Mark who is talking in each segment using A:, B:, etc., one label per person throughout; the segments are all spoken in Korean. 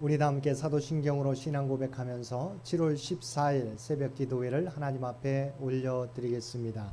A: 우리 다 함께 사도신경으로 신앙 고백하면서 7월 14일 새벽 기도회를 하나님 앞에 올려드리겠습니다.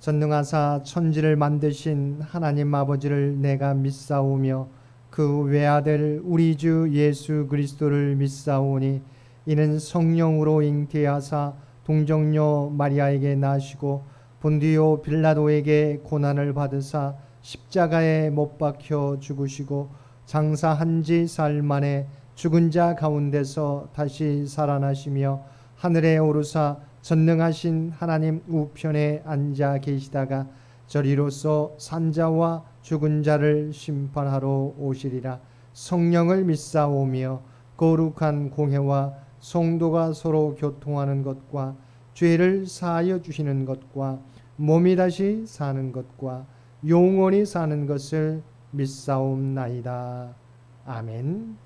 A: 전능하사 천지를 만드신 하나님 아버지를 내가 믿사오며 그 외아들 우리 주 예수 그리스도를 믿사오니 이는 성령으로 잉태하사 동정녀 마리아에게 나시고 본디오 빌라도에게 고난을 받으사 십자가에 못 박혀 죽으시고 장사한 지 사흘 만에 죽은 자 가운데서 다시 살아나시며 하늘에 오르사 전능하신 하나님 우편에 앉아 계시다가 저리로서 산자와 죽은 자를 심판하러 오시리라. 성령을 믿사오며 거룩한 공회와 성도가 서로 교통하는 것과 죄를 사하여 주시는 것과 몸이 다시 사는 것과 영원히 사는 것을 믿사옵나이다. 아멘.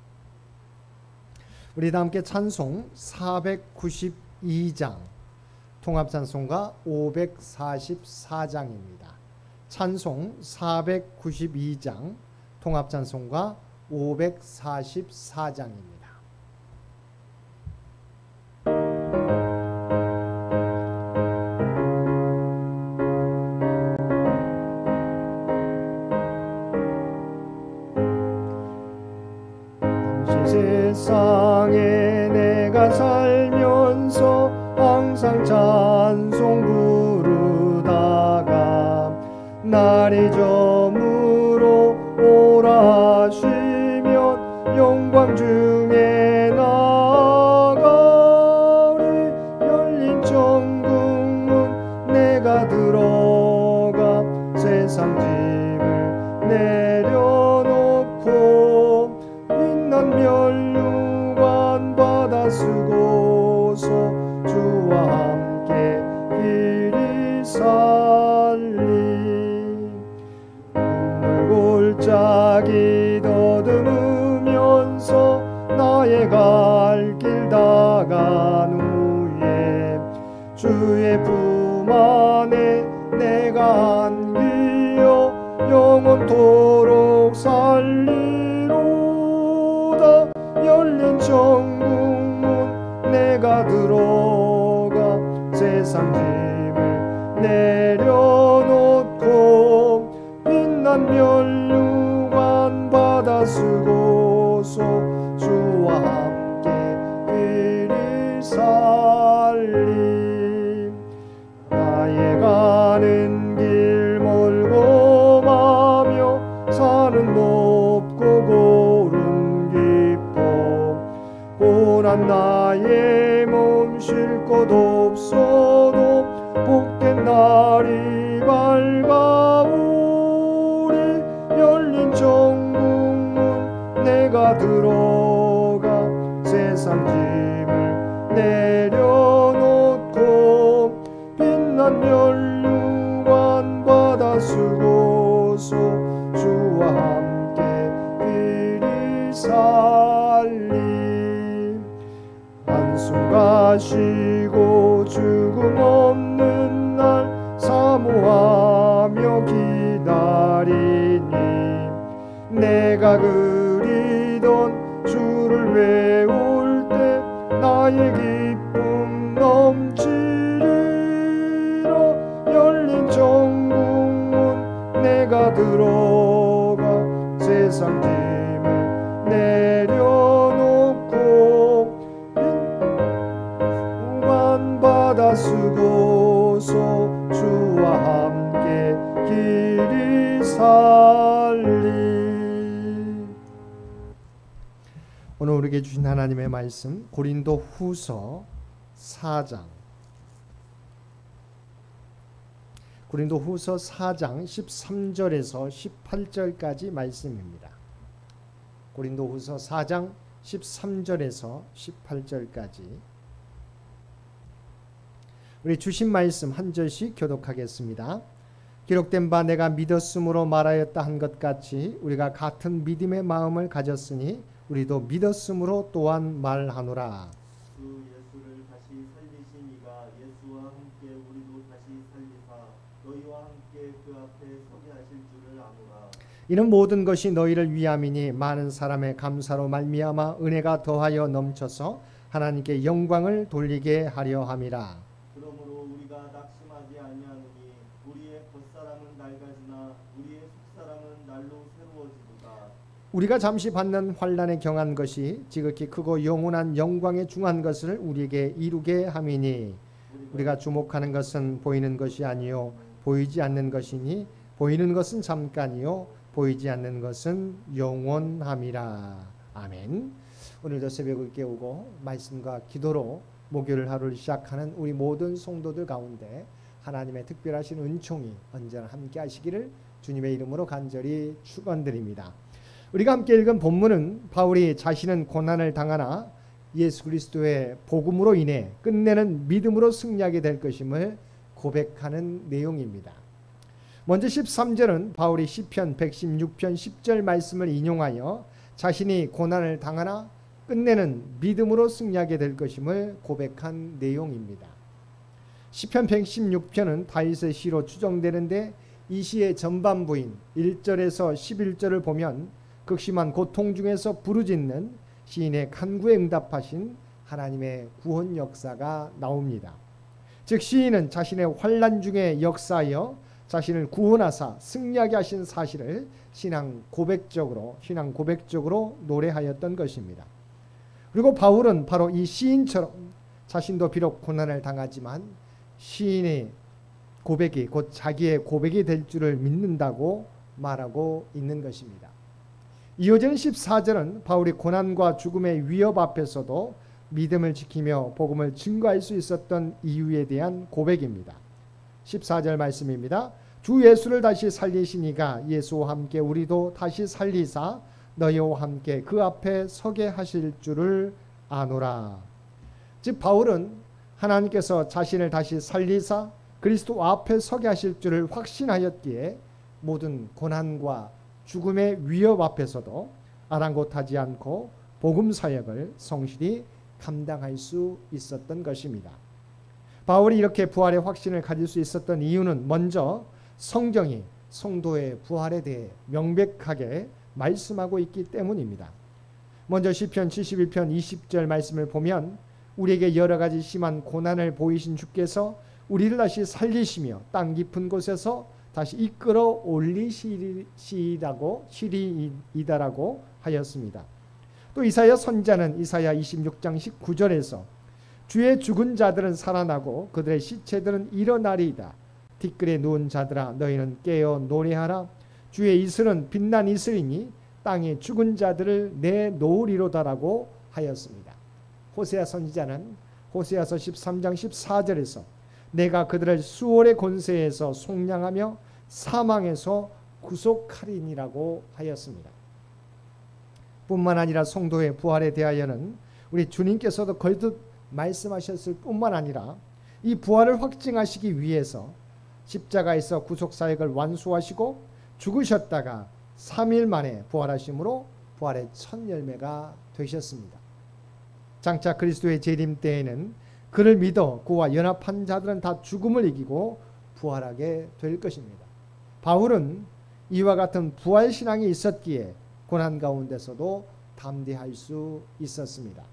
A: 우리 다 함께 찬송 492장 통합찬송가 544장입니다. 찬송 492장 통합찬송가 544장입니다. 세상에 내가 살면서 항상 찬송 부르다가 날이 저물어 오라 하시면 영광 중에 나가리. 열린 천국문 내가 들어가 세상 짐을 내려놓고 빛난 면류관 받아 쓰고서 주와 함께 길이 살리. 눈물 골짜기 더듬으면서 나의 갈 길 다간 후에 주의 품 안에 내가 안기어 영원토록 살리로다. 열린 천국문 내가 들어가 세상 짐을 내려놓고 빛난 면류관 받아 쓰고서 주와 함께 길이 살리. 나의 가는 길 멀고 마며 산은 높고 고름 깊어 고난 나의 몸 쉴 곳 없어도 복된 날이 밝아오리. 열린 천국문 내가 들어가 세상 짐을 내려놓고 빛난 면류관 받아 쓰고서 주와 함께 길이 살리. 한숨 가시고 죽음 없는 날 사모하며 기다리니 내가 그리던 주를 외울 때 나의 기쁨 넘치리라. 열린 천국문 내가 들어가 세상 짐을 내려놓고 만 받아 쓰고서 주와 함께 길이 살리. 오늘 우리에게 주신 하나님의 말씀 고린도 후서 4장 고린도 후서 4장 13절에서 18절까지 말씀입니다. 고린도 후서 4장 13절에서 18절까지 우리 주신 말씀 한 절씩 교독하겠습니다. 기록된 바 내가 믿었으므로 말하였다 한 것 같이 우리가 같은 믿음의 마음을 가졌으니 우리도 믿었으므로 또한 말하노라.
B: 주 예수를 다시 살리신 이가 예수와 함께 우리도 다시 살리사 너희와 함께 그 앞에 서게 하실 줄을 아노라.
A: 이는 모든 것이 너희를 위함이니 많은 사람의 감사로 말미암아 은혜가 더하여 넘쳐서 하나님께 영광을 돌리게 하려 함이라.
B: 그러므로 우리가 낙심하지 아니하노니 우리의 겉사람은 낡아지나 우리의 속사람은 날로 새로워지도다.
A: 우리가 잠시 받는 환난에 경한 것이 지극히 크고 영원한 영광에 중한 것을 우리에게 이루게 함이니 우리가 주목하는 것은 보이는 것이 아니요 보이지 않는 것이니 보이는 것은 잠깐이요 보이지 않는 것은 영원함이라. 아멘. 오늘도 새벽을 깨우고 말씀과 기도로 목요일 하루를 시작하는 우리 모든 성도들 가운데 하나님의 특별하신 은총이 언제나 함께 하시기를 주님의 이름으로 간절히 축원드립니다. 우리가 함께 읽은 본문은 바울이 자신은 고난을 당하나 예수 그리스도의 복음으로 인해 끝내는 믿음으로 승리하게 될 것임을 고백하는 내용입니다. 먼저 13절은 바울이 시편 116편 10절 말씀을 인용하여 자신이 고난을 당하나 끝내는 믿음으로 승리하게 될 것임을 고백한 내용입니다. 시편 116편은 다윗의 시로 추정되는데 이 시의 전반부인 1절에서 11절을 보면 극심한 고통 중에서 부르짖는 시인의 간구에 응답하신 하나님의 구원 역사가 나옵니다. 즉 시인은 자신의 환난 중에 역사하여 자신을 구원하사 승리하게 하신 사실을 신앙 고백적으로 노래하였던 것입니다. 그리고 바울은 바로 이 시인처럼 자신도 비록 고난을 당하지만 시인의 고백이 곧 자기의 고백이 될 줄을 믿는다고 말하고 있는 것입니다. 이어지는 14절은 바울이 고난과 죽음의 위협 앞에서도 믿음을 지키며 복음을 증거할 수 있었던 이유에 대한 고백입니다. 14절 말씀입니다. 주 예수를 다시 살리시니가 예수와 함께 우리도 다시 살리사 너희와 함께 그 앞에 서게 하실 줄을 아노라. 즉 바울은 하나님께서 자신을 다시 살리사 그리스도 앞에 서게 하실 줄을 확신하였기에 모든 고난과 죽음의 위협 앞에서도 아랑곳하지 않고 복음 사역을 성실히 감당할 수 있었던 것입니다. 바울이 이렇게 부활의 확신을 가질 수 있었던 이유는 먼저 성경이 성도의 부활에 대해 명백하게 말씀하고 있기 때문입니다. 먼저 시편 71편 20절 말씀을 보면 우리에게 여러 가지 심한 고난을 보이신 주께서 우리를 다시 살리시며 땅 깊은 곳에서 다시 이끌어 올리시리이다라고 하였습니다. 또 이사야 선지자는 이사야 26장 19절에서 주의 죽은 자들은 살아나고 그들의 시체들은 일어나리이다. 티끌에 누운 자들아 너희는 깨어 노래하라. 주의 이슬은 빛난 이슬이니 땅에 죽은 자들을 내놓으리로다라고 하였습니다. 호세아 선지자는 호세아서 13장 14절에서 내가 그들을 수월의 권세에서 속량하며 사망에서 구속하리니라고 하였습니다. 뿐만 아니라 성도의 부활에 대하여는 우리 주님께서도 거듭 말씀하셨을 뿐만 아니라 이 부활을 확증하시기 위해서 십자가에서 구속사역을 완수하시고 죽으셨다가 3일 만에 부활하심으로 부활의 첫 열매가 되셨습니다. 장차 그리스도의 재림 때에는 그를 믿어 그와 연합한 자들은 다 죽음을 이기고 부활하게 될 것입니다. 바울은 이와 같은 부활신앙이 있었기에 고난 가운데서도 담대할 수 있었습니다.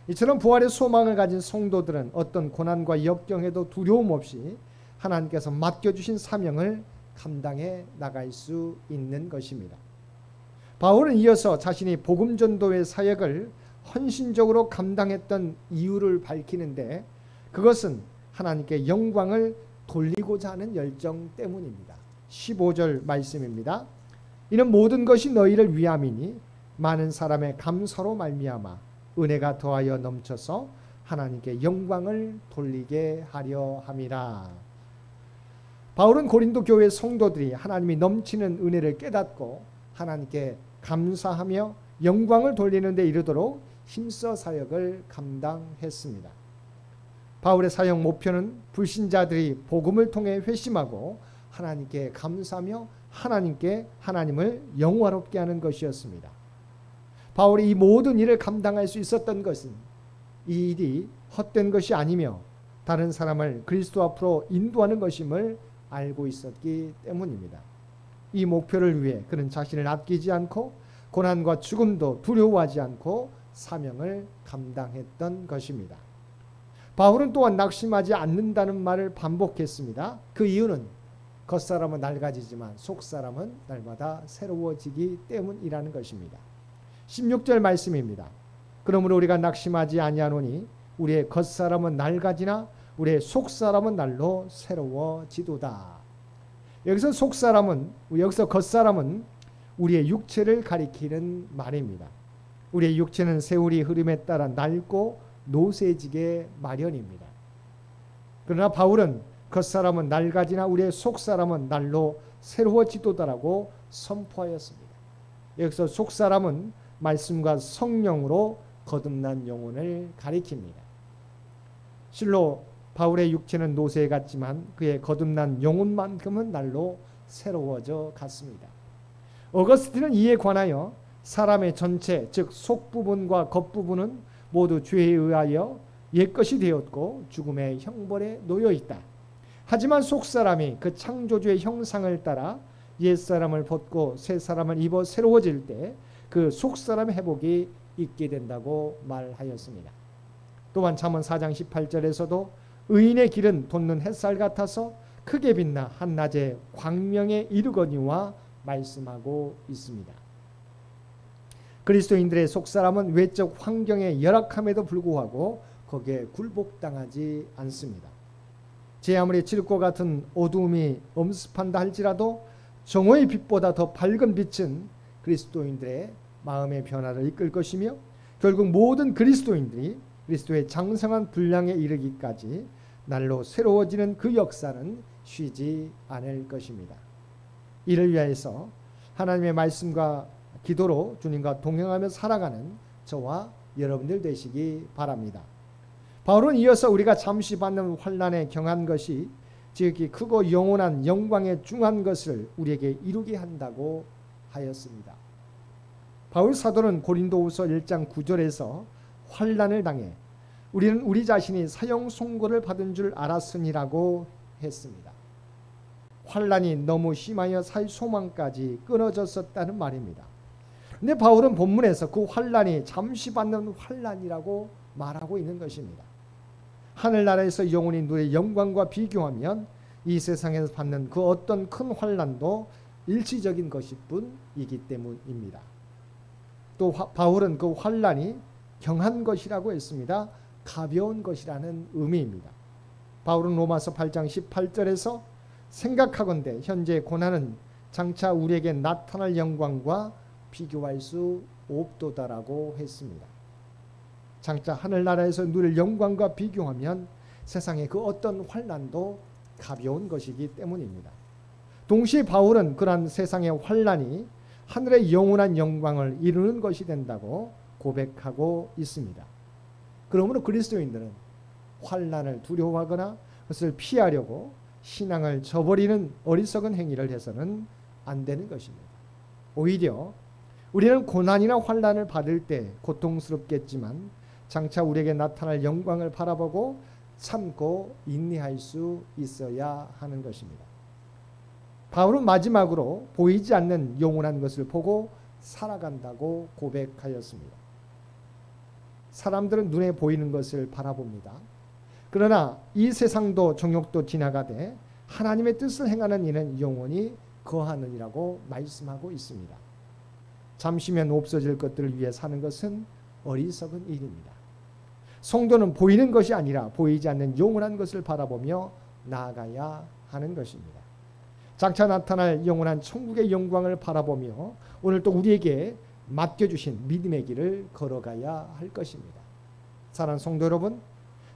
A: 이처럼 부활의 소망을 가진 성도들은 어떤 고난과 역경에도 두려움 없이 하나님께서 맡겨주신 사명을 감당해 나갈 수 있는 것입니다. 바울은 이어서 자신이 복음 전도의 사역을 헌신적으로 감당했던 이유를 밝히는데 그것은 하나님께 영광을 돌리고자 하는 열정 때문입니다. 15절 말씀입니다. 이는 모든 것이 너희를 위함이니 많은 사람의 감사로 말미암아 은혜가 더하여 넘쳐서 하나님께 영광을 돌리게 하려 함이라. 바울은 고린도 교회 성도들이 하나님이 넘치는 은혜를 깨닫고 하나님께 감사하며 영광을 돌리는 데 이르도록 힘써 사역을 감당했습니다. 바울의 사역 목표는 불신자들이 복음을 통해 회심하고 하나님께 감사하며 하나님을 영화롭게 하는 것이었습니다. 바울이 이 모든 일을 감당할 수 있었던 것은 이 일이 헛된 것이 아니며 다른 사람을 그리스도 앞으로 인도하는 것임을 알고 있었기 때문입니다. 이 목표를 위해 그는 자신을 아끼지 않고 고난과 죽음도 두려워하지 않고 사명을 감당했던 것입니다. 바울은 또한 낙심하지 않는다는 말을 반복했습니다. 그 이유는 겉사람은 낡아지지만 속사람은 날마다 새로워지기 때문이라는 것입니다. 16절 말씀입니다. 그러므로 우리가 낙심하지 아니하노니 우리의 겉사람은 낡아지나 우리의 속사람은 날로 새로워지도다. 여기서 겉사람은 우리의 육체를 가리키는 말입니다. 우리의 육체는 세월이 흐름에 따라 낡고 노쇠지게 마련입니다. 그러나 바울은 겉사람은 낡아지나 우리의 속사람은 날로 새로워지도다라고 선포하였습니다. 여기서 속사람은 말씀과 성령으로 거듭난 영혼을 가리킵니다. 실로 바울의 육체는 노쇠에 갔지만 그의 거듭난 영혼만큼은 날로 새로워져 갔습니다. 어거스틴은 이에 관하여 사람의 전체 즉 속부분과 겉부분은 모두 죄에 의하여 옛것이 되었고 죽음의 형벌에 놓여 있다. 하지만 속사람이 그 창조주의 형상을 따라 옛사람을 벗고 새사람을 입어 새로워질 때 그 속사람의 회복이 있게 된다고 말하였습니다. 또한 잠언 4장 18절에서도 의인의 길은 돋는 햇살 같아서 크게 빛나 한낮에 광명에 이르거니와 말씀하고 있습니다. 그리스도인들의 속사람은 외적 환경의 열악함에도 불구하고 거기에 굴복당하지 않습니다. 제 아무리 칠흑과 같은 어두움이 엄습한다 할지라도 정오의 빛보다 더 밝은 빛은 그리스도인들의 마음의 변화를 이끌 것이며 결국 모든 그리스도인들이 그리스도의 장성한 분량에 이르기까지 날로 새로워지는 그 역사는 쉬지 않을 것입니다. 이를 위해서 하나님의 말씀과 기도로 주님과 동행하며 살아가는 저와 여러분들 되시기 바랍니다. 바울은 이어서 우리가 잠시 받는 환난에 경한 것이 지극히 크고 영원한 영광에 중한 것을 우리에게 이루게 한다고 하였습니다. 바울 사도는 고린도후서 1장 9절에서 환난을 당해 우리는 우리 자신이 사형 선고를 받은 줄 알았으니라고 했습니다. 환난이 너무 심하여 살 소망까지 끊어졌었다는 말입니다. 근데 바울은 본문에서 그 환난이 잠시 받는 환난이라고 말하고 있는 것입니다. 하늘나라에서 영원히 누릴 영광과 비교하면 이 세상에서 받는 그 어떤 큰 환난도 일시적인 것일 뿐이기 때문입니다. 또 바울은 그 환난이 경한 것이라고 했습니다. 가벼운 것이라는 의미입니다. 바울은 로마서 8장 18절에서 생각하건대 현재 고난은 장차 우리에게 나타날 영광과 비교할 수 없도다라고 했습니다. 장차 하늘나라에서 누릴 영광과 비교하면 세상의 그 어떤 환난도 가벼운 것이기 때문입니다. 동시에 바울은 그러한 세상의 환난이 하늘의 영원한 영광을 이루는 것이 된다고 고백하고 있습니다. 그러므로 그리스도인들은 환난을 두려워하거나 그것을 피하려고 신앙을 저버리는 어리석은 행위를 해서는 안 되는 것입니다. 오히려 우리는 고난이나 환난을 받을 때 고통스럽겠지만 장차 우리에게 나타날 영광을 바라보고 참고 인내할 수 있어야 하는 것입니다. 바울은 마지막으로 보이지 않는 영원한 것을 보고 살아간다고 고백하였습니다. 사람들은 눈에 보이는 것을 바라봅니다. 그러나 이 세상도 정욕도 지나가되 하나님의 뜻을 행하는 이는 영원히 거하느니라고 말씀하고 있습니다. 잠시면 없어질 것들을 위해 사는 것은 어리석은 일입니다. 성도는 보이는 것이 아니라 보이지 않는 영원한 것을 바라보며 나아가야 하는 것입니다. 장차 나타날 영원한 천국의 영광을 바라보며 오늘 또 우리에게 맡겨주신 믿음의 길을 걸어가야 할 것입니다. 사랑하는 성도 여러분,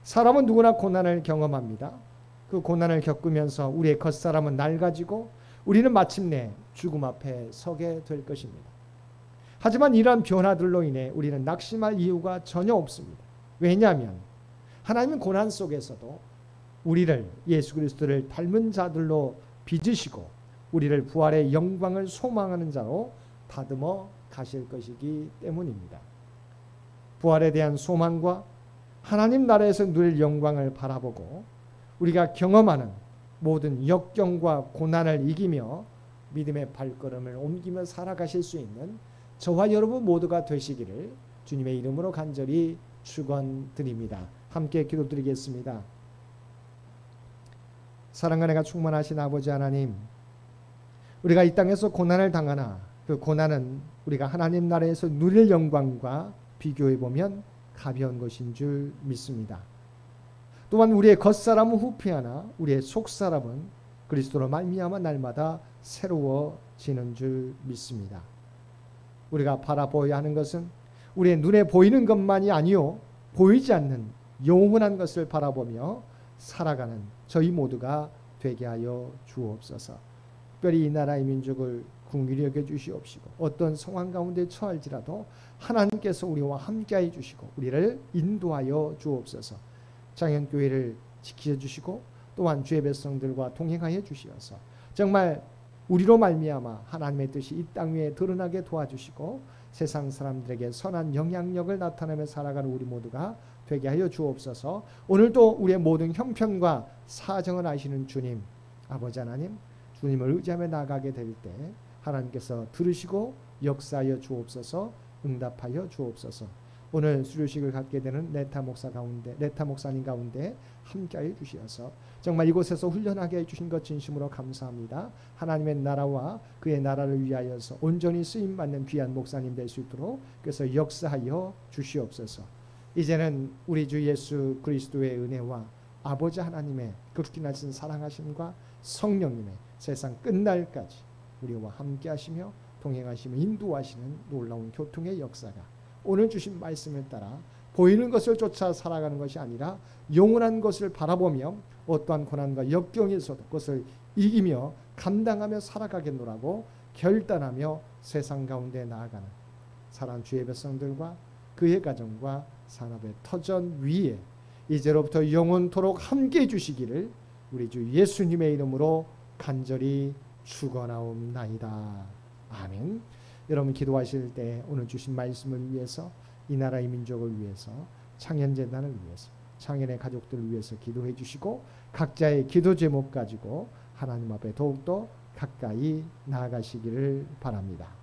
A: 사람은 누구나 고난을 경험합니다. 그 고난을 겪으면서 우리의 겉사람은 낡아지고 우리는 마침내 죽음 앞에 서게 될 것입니다. 하지만 이러한 변화들로 인해 우리는 낙심할 이유가 전혀 없습니다. 왜냐하면 하나님은 고난 속에서도 우리를 예수 그리스도를 닮은 자들로 빚으시고 우리를 부활의 영광을 소망하는 자로 다듬어 가실 것이기 때문입니다. 부활에 대한 소망과 하나님 나라에서 누릴 영광을 바라보고 우리가 경험하는 모든 역경과 고난을 이기며 믿음의 발걸음을 옮기며 살아가실 수 있는 저와 여러분 모두가 되시기를 주님의 이름으로 간절히 축원드립니다. 함께 기도드리겠습니다. 사랑과 은혜가 충만하신 아버지 하나님, 우리가 이 땅에서 고난을 당하나 그 고난은 우리가 하나님 나라에서 누릴 영광과 비교해 보면 가벼운 것인 줄 믿습니다. 또한 우리의 겉사람은 후피하나 우리의 속사람은 그리스도로 말미암아 날마다 새로워지는 줄 믿습니다. 우리가 바라보아야 하는 것은 우리의 눈에 보이는 것만이 아니요 보이지 않는 영원한 것을 바라보며 살아가는 저희 모두가 되게 하여 주옵소서. 특별히 이 나라의 민족을 긍휼히 여겨 주시옵시고 어떤 상황 가운데 처할지라도 하나님께서 우리와 함께해 주시고 우리를 인도하여 주옵소서. 장현교회를 지켜주시고 또한 주의 백성들과 동행하여 주시어서 정말 우리로 말미암아 하나님의 뜻이 이 땅 위에 드러나게 도와주시고 세상 사람들에게 선한 영향력을 나타내며 살아가는 우리 모두가 되게 하여 주옵소서. 오늘도 우리의 모든 형편과 사정을 아시는 주님, 아버지 하나님, 주님을 의지하며 나가게 될 때 하나님께서 들으시고 역사하여 주옵소서. 응답하여 주옵소서. 오늘 수료식을 갖게 되는 네타 목사님 가운데 함께하여 주시어서 정말 이곳에서 훈련하게 해주신 것 진심으로 감사합니다. 하나님의 나라와 그의 나라를 위하여서 온전히 쓰임받는 귀한 목사님 될 수 있도록 그래서 역사하여 주시옵소서. 이제는 우리 주 예수 그리스도의 은혜와 아버지 하나님의 극히 낮은 사랑하심과 성령님의 세상 끝날까지 우리와 함께하시며 동행하시며 인도하시는 놀라운 교통의 역사가 오늘 주신 말씀에 따라 보이는 것을 쫓아 살아가는 것이 아니라 영원한 것을 바라보며 어떠한 고난과 역경에서도 그것을 이기며 감당하며 살아가겠노라고 결단하며 세상 가운데 나아가는 사랑하는 주의 백성들과 그의 가정과 산업의 터전 위에 이제로부터 영원토록 함께해 주시기를 우리 주 예수님의 이름으로 간절히 축원하옵나이다. 아멘. 여러분 기도하실 때 오늘 주신 말씀을 위해서 이 나라의 민족을 위해서 창현재단을 위해서 창현의 가족들을 위해서 기도해 주시고 각자의 기도 제목 가지고 하나님 앞에 더욱더 가까이 나아가시기를 바랍니다.